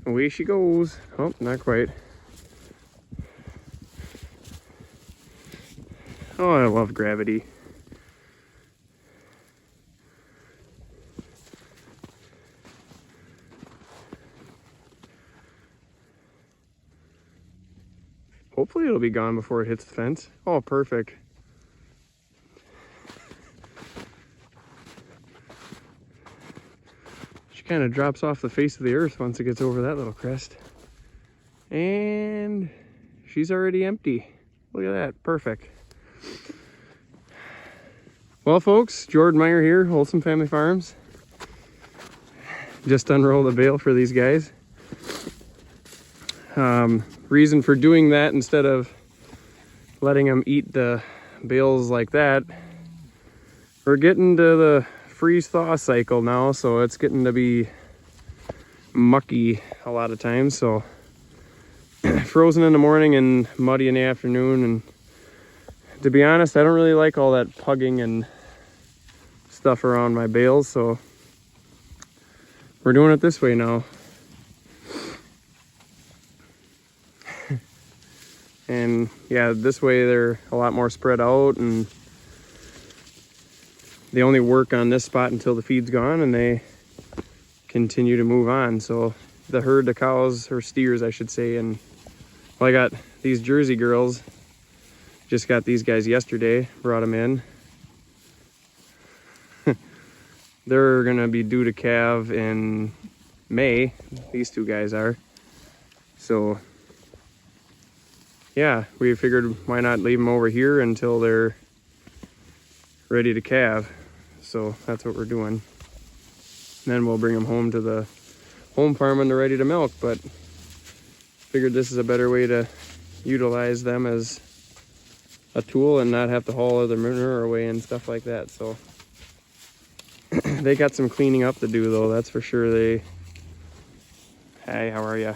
Away she goes. Oh, not quite. Oh, I love gravity. Hopefully it'll be gone before it hits the fence. Oh, perfect. She kind of drops off the face of the earth once it gets over that little crest. And she's already empty. Look at that, perfect. Well, folks, Jordan Meyer here, Wholesome Family Farms. Just unrolled a bale for these guys. Reason for doing that instead of letting them eat the bales like that, we're getting to the freeze-thaw cycle now, so it's getting to be mucky a lot of times. So frozen in the morning and muddy in the afternoon, and to be honest, I don't really like all that pugging and stuff around my bales, so we're doing it this way now. And yeah, this way they're a lot more spread out, and they only work on this spot until the feed's gone, and they continue to move on. So the herd of cows, or steers I should say, and well, I got these Jersey girls, just got these guys yesterday, brought them in. They're gonna be due to calve in May, these two guys are. So yeah, we figured why not leave them over here until they're ready to calve. So that's what we're doing. And then we'll bring them home to the home farm when they're ready to milk. But figured this is a better way to utilize them as a tool and not have to haul other manure away and stuff like that. So they got some cleaning up to do though, that's for sure. Hey, how are ya?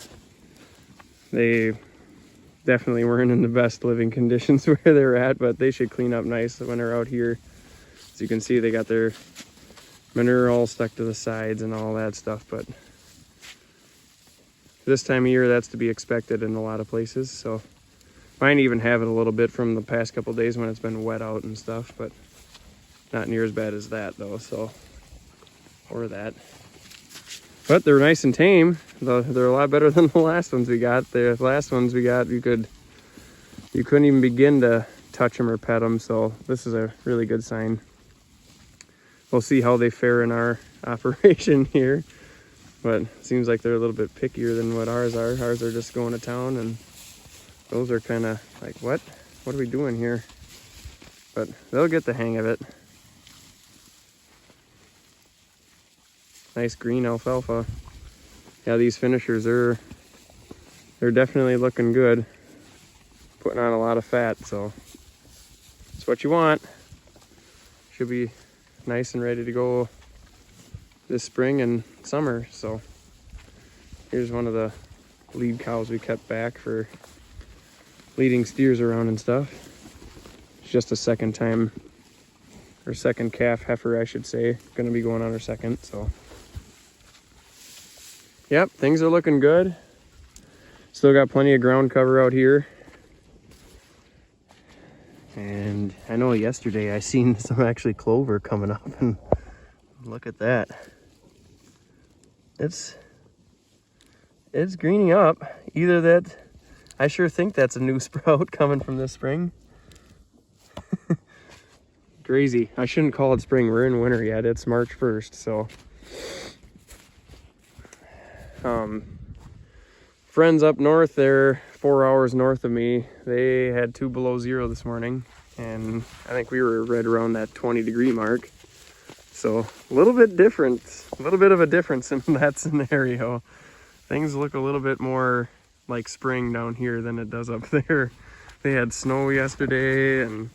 They definitely weren't in the best living conditions where they're at, but they should clean up nice when they're out here. As you can see, they got their manure all stuck to the sides and all that stuff, but this time of year that's to be expected in a lot of places. So mine even have it a little bit from the past couple days when it's been wet out and stuff, but not near as bad as that though. So, or that, but they're nice and tame. They're a lot better than the last ones we got. The last ones we got, you couldn't even begin to touch them or pet them. So this is a really good sign. We'll see how they fare in our operation here, but it seems like they're a little bit pickier than what ours are. Ours are just going to town, and those are kind of like, what are we doing here? But they'll get the hang of it. Nice green alfalfa. Yeah, these finishers they're definitely looking good. Putting on a lot of fat, so it's what you want. Should be nice and ready to go this spring and summer. So here's one of the lead cows we kept back for leading steers around and stuff. It's just a second time, or second calf heifer I should say, gonna be going on her second. So yep, things are looking good. Still got plenty of ground cover out here. And I know yesterday I seen some actually clover coming up, and look at that. It's greening up. Either that, I sure think that's a new sprout coming from this spring. Crazy. I shouldn't call it spring. We're in winter yet. It's March 1st, so. Friends up north, they're 4 hours north of me. They had 2 below zero this morning, and I think we were right around that 20-degree mark. So a little bit different, a little bit of a difference in that scenario. Things look a little bit more like spring down here than it does up there. They had snow yesterday, and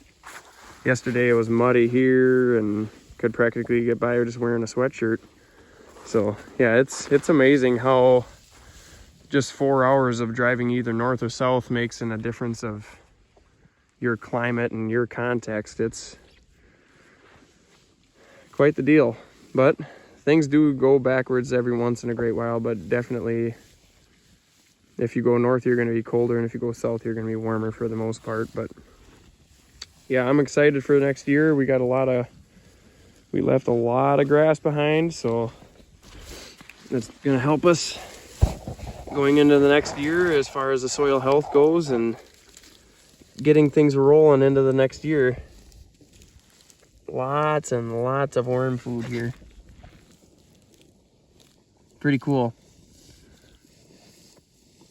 yesterday it was muddy here, and could practically get by just wearing a sweatshirt. So yeah, it's amazing how just 4 hours of driving either north or south makes a difference of your climate and your context. It's quite the deal. But things do go backwards every once in a great while, but definitely If you go north, you're going to be colder, and if you go south, you're going to be warmer for the most part. But yeah, I'm excited for next year. We left a lot of grass behind, so it's going to help us going into the next year as far as the soil health goes and getting things rolling into the next year. Lots and lots of worm food here. Pretty cool.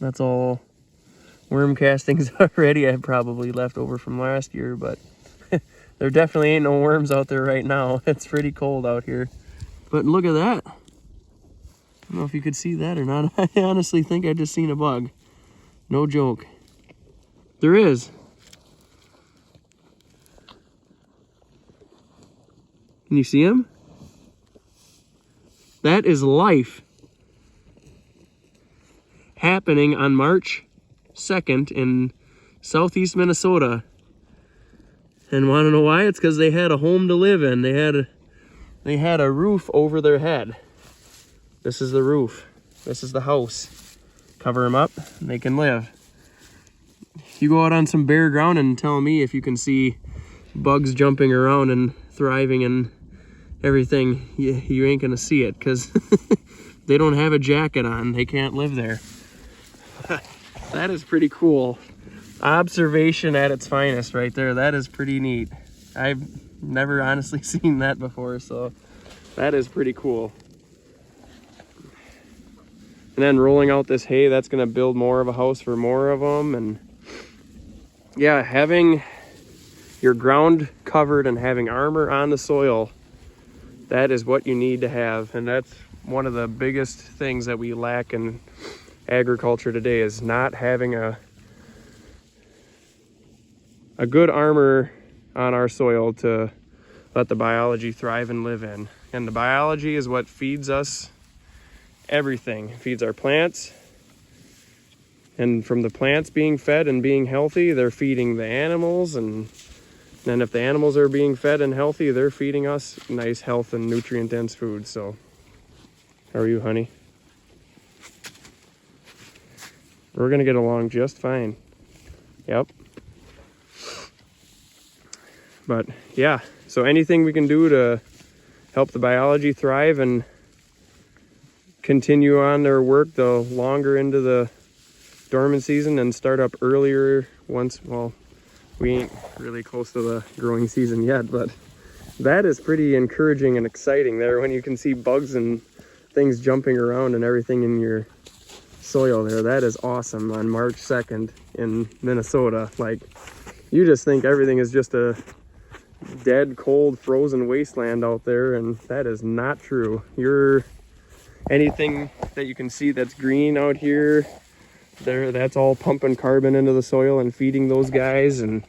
That's all worm castings already I probably left over from last year, but there definitely ain't no worms out there right now. It's pretty cold out here. But look at that. I don't know if you could see that or not. I honestly think I just seen a bug. No joke. There is. Can you see him? That is life happening on March 2nd in southeast Minnesota. And want to know why? It's because they had a home to live in. They had a roof over their head. This is the roof. This is the house. Cover them up and they can live. You go out on some bare ground and tell me if you can see bugs jumping around and thriving and everything. You ain't gonna see it because they don't have a jacket on. They can't live there. That is pretty cool. Observation at its finest right there. That is pretty neat. I've never honestly seen that before, so that is pretty cool. And then rolling out this hay, that's going to build more of a house for more of them. And yeah, having your ground covered and having armor on the soil, that is what you need to have. And that's one of the biggest things that we lack in agriculture today, is not having a good armor on our soil to let the biology thrive and live in. And the biology is what feeds us everything. It feeds our plants, and from the plants being fed and being healthy, they're feeding the animals, and then if the animals are being fed and healthy, they're feeding us nice health and nutrient dense food. So how are you, honey? We're gonna get along just fine. Yep. But yeah, so anything we can do to help the biology thrive and continue on their work the longer into the dormant season and start up earlier once, well, we ain't really close to the growing season yet, but that is pretty encouraging and exciting there when you can see bugs and things jumping around and everything in your soil there. That is awesome on March 2nd in Minnesota. Like, you just think everything is just a dead, cold, frozen wasteland out there, and that is not true. Anything that you can see that's green out here, that's all pumping carbon into the soil and feeding those guys. And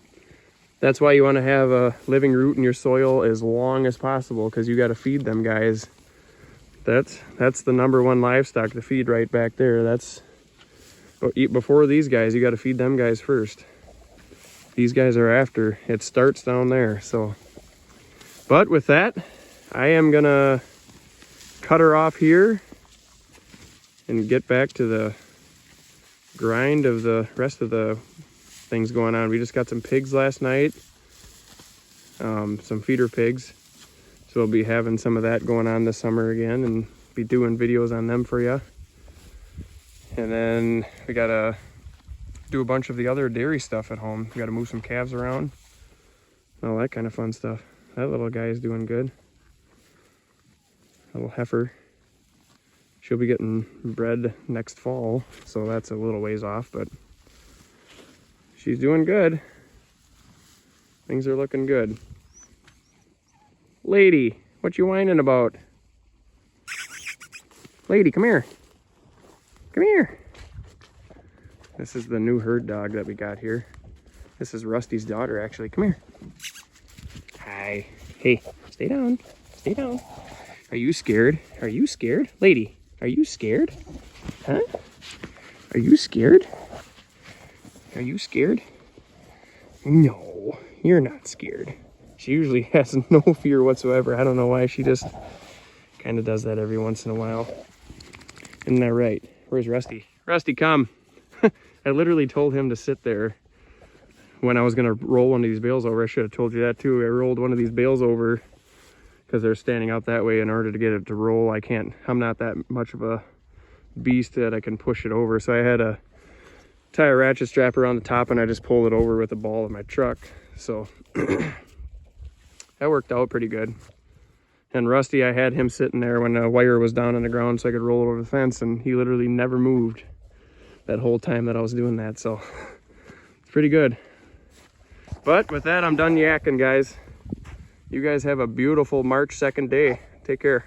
that's why you want to have a living root in your soil as long as possible, because you got to feed them guys. That's the number one livestock to feed right back there. That's before these guys, you got to feed them guys first. These guys are after. It starts down there. So, but with that, I am gonna cut her off here and get back to the grind of the rest of the things going on. We just got some pigs last night, some feeder pigs. So we'll be having some of that going on this summer again and be doing videos on them for you. And then we gotta do a bunch of the other dairy stuff at home. We gotta move some calves around, all that kind of fun stuff. That little guy is doing good. Little heifer. She'll be getting bred next fall, so that's a little ways off, but she's doing good. Things are looking good. Lady, what you whining about? Lady, come here. Come here. This is the new herd dog that we got here. This is Rusty's daughter, actually. Come here. Hi. Hey, stay down. Stay down. Are you scared? Are you scared? Lady, are you scared? Huh? Are you scared? Are you scared? No, you're not scared. She usually has no fear whatsoever. I don't know why. She just kind of does that every once in a while. Isn't that right? Where's Rusty? Rusty, come. I literally told him to sit there when I was gonna roll one of these bales over. I should have told you that too. I rolled one of these bales over because they're standing out that way in order to get it to roll. I'm not that much of a beast that I can push it over. So I had to tie a ratchet strap around the top and I just pulled it over with the ball of my truck. So that worked out pretty good. And Rusty, I had him sitting there when the wire was down on the ground so I could roll it over the fence, and he literally never moved that whole time that I was doing that. So it's pretty good. But with that, I'm done yakking, guys. You guys have a beautiful March 2nd day. Take care.